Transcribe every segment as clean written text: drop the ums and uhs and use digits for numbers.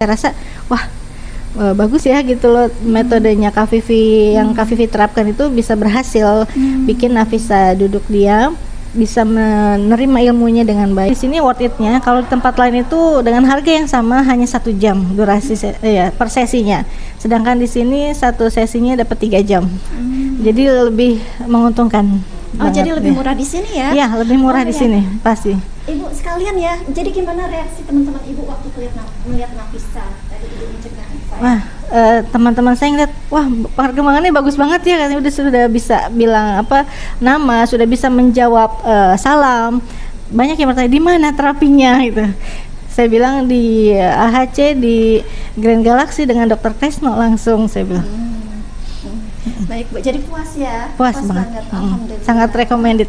Saya rasa wah bagus ya gitu loh metodenya Kak Vivi yang Kak Vivi terapkan itu bisa berhasil bikin Nafisa duduk diam, bisa menerima ilmunya dengan baik. Di sini worth it-nya kalau di tempat lain itu dengan harga yang sama hanya 1 jam durasi per sesinya. Sedangkan di sini satu sesinya dapat 3 jam. Jadi lebih menguntungkan. Jadi lebih murah di sini ya? Iya, lebih murah di sini pasti. Ibu sekalian ya, jadi gimana reaksi teman-teman ibu waktu melihat Nafisa tadi ibu menceritakan saya? Wah, teman-teman saya ngeliat, wah perkembangannya bagus banget ya, katanya sudah bisa bilang nama, sudah bisa menjawab salam. Banyak yang bertanya di mana terapinya gitu. Saya bilang di AHC di Grand Galaxy dengan Dr. Kresno langsung saya bilang. Baik Bu, jadi puas ya? Puas banget. Alhamdulillah. Sangat recommended.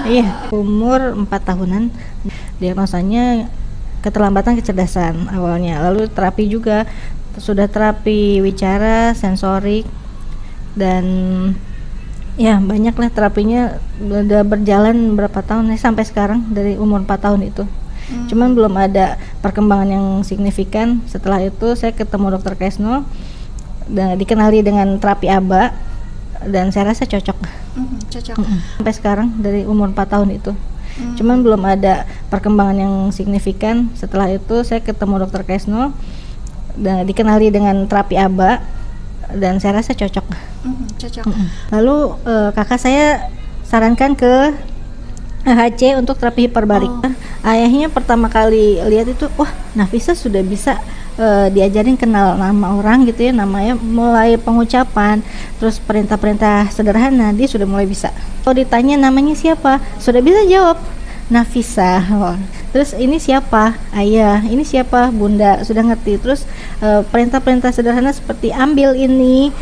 Iya, umur 4 tahunan. Diagnosanya keterlambatan kecerdasan awalnya. Lalu terapi juga sudah terapi wicara, sensorik, dan ya banyak lah terapinya. Udah berjalan berapa tahun ya, sampai sekarang dari umur 4 tahun itu. Cuman belum ada perkembangan yang signifikan. Setelah itu saya ketemu Dr. Kresno dan dikenali dengan terapi ABA dan saya rasa cocok. Sampai sekarang dari umur 4 tahun itu. Cuman belum ada perkembangan yang signifikan. Setelah itu saya ketemu Dr. Kresno dan dikenali dengan terapi ABA dan saya rasa cocok. Lalu kakak saya sarankan ke HC untuk terapi hiperbarik. Ayahnya pertama kali lihat itu, wah Nafisa sudah bisa diajarin kenal nama orang gitu ya, namanya mulai pengucapan, terus perintah-perintah sederhana dia sudah mulai bisa. Kalau ditanya namanya siapa, sudah bisa jawab Nafisa. Terus ini siapa? Ayah. Ini siapa? Bunda. Sudah ngerti. Terus perintah-perintah sederhana seperti ambil ini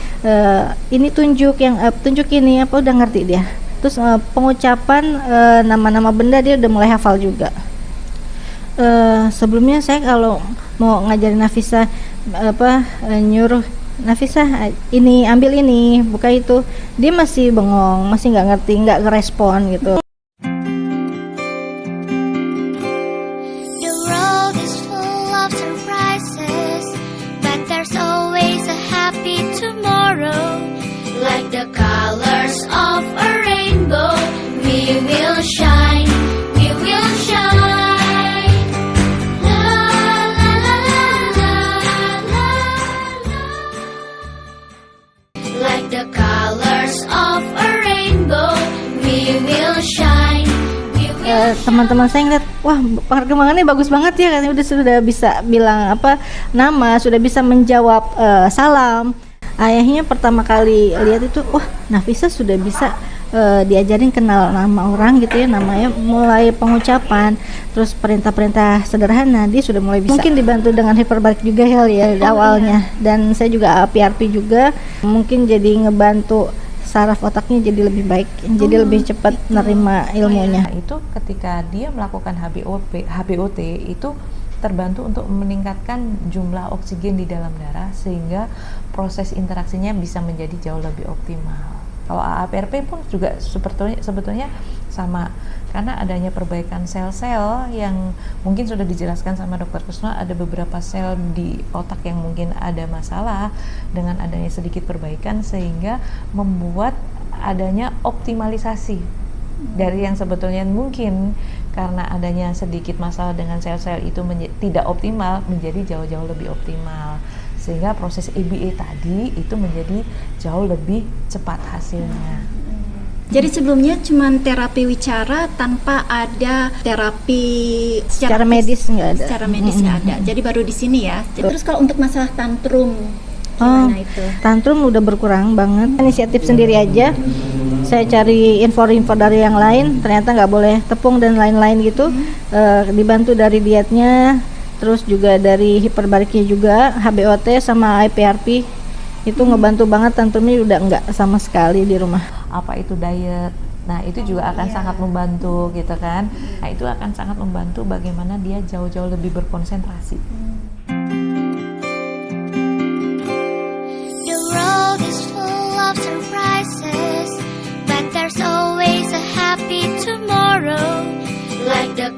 tunjuk tunjuk ini udah ngerti dia. Terus pengucapan nama-nama benda dia udah mulai hafal juga. Sebelumnya saya kalau mau ngajarin Nafisa nyuruh Nafisa ini ambil ini buka itu, dia masih bengong, masih nggak ngerti, nggak ngerespon gitu. The world is full of surprises, but there's always a happy tomorrow. Like the colors of a rainbow, we will shine, we will shine. The colors of a rainbow, we will shine. Teman-teman saya ngeliat, wah perkembangannya bagus banget ya, katanya sudah bisa bilang nama, sudah bisa menjawab salam. Ayahnya pertama kali lihat itu, wah Nafisa sudah bisa diajarin kenal nama orang gitu ya, namanya mulai pengucapan, terus perintah-perintah sederhana dia sudah mulai bisa. Mungkin dibantu dengan hiperbarik juga ya awalnya. Dan saya juga PRP juga, mungkin jadi ngebantu saraf otaknya jadi lebih baik, jadi lebih cepat nerima ilmunya. Itu ketika dia melakukan HBOT itu terbantu untuk meningkatkan jumlah oksigen di dalam darah sehingga proses interaksinya bisa menjadi jauh lebih optimal. Kalau AAPRP pun juga sebetulnya sama, karena adanya perbaikan sel-sel yang mungkin sudah dijelaskan sama Dr. Kresno, ada beberapa sel di otak yang mungkin ada masalah, dengan adanya sedikit perbaikan sehingga membuat adanya optimalisasi dari yang sebetulnya mungkin karena adanya sedikit masalah dengan sel-sel itu tidak optimal menjadi jauh-jauh lebih optimal, sehingga proses EBA tadi itu menjadi jauh lebih cepat hasilnya. Jadi sebelumnya cuma terapi wicara tanpa ada terapi secara medis nggak ada. Secara medis nggak ada. Jadi baru di sini ya. Terus kalau untuk masalah tantrum gimana itu? Tantrum udah berkurang banget. Inisiatif sendiri aja. Saya cari info-info dari yang lain, ternyata nggak boleh tepung dan lain-lain gitu. Dibantu dari dietnya, terus juga dari hiperbariknya juga, HBOT sama IPRP itu ngebantu banget, tantrumnya udah nggak sama sekali di rumah. Apa itu diet? Nah itu juga akan sangat membantu gitu kan. Nah itu akan sangat membantu bagaimana dia jauh-jauh lebih berkonsentrasi. The world is full of surprises, but there's always a happy tomorrow. Like the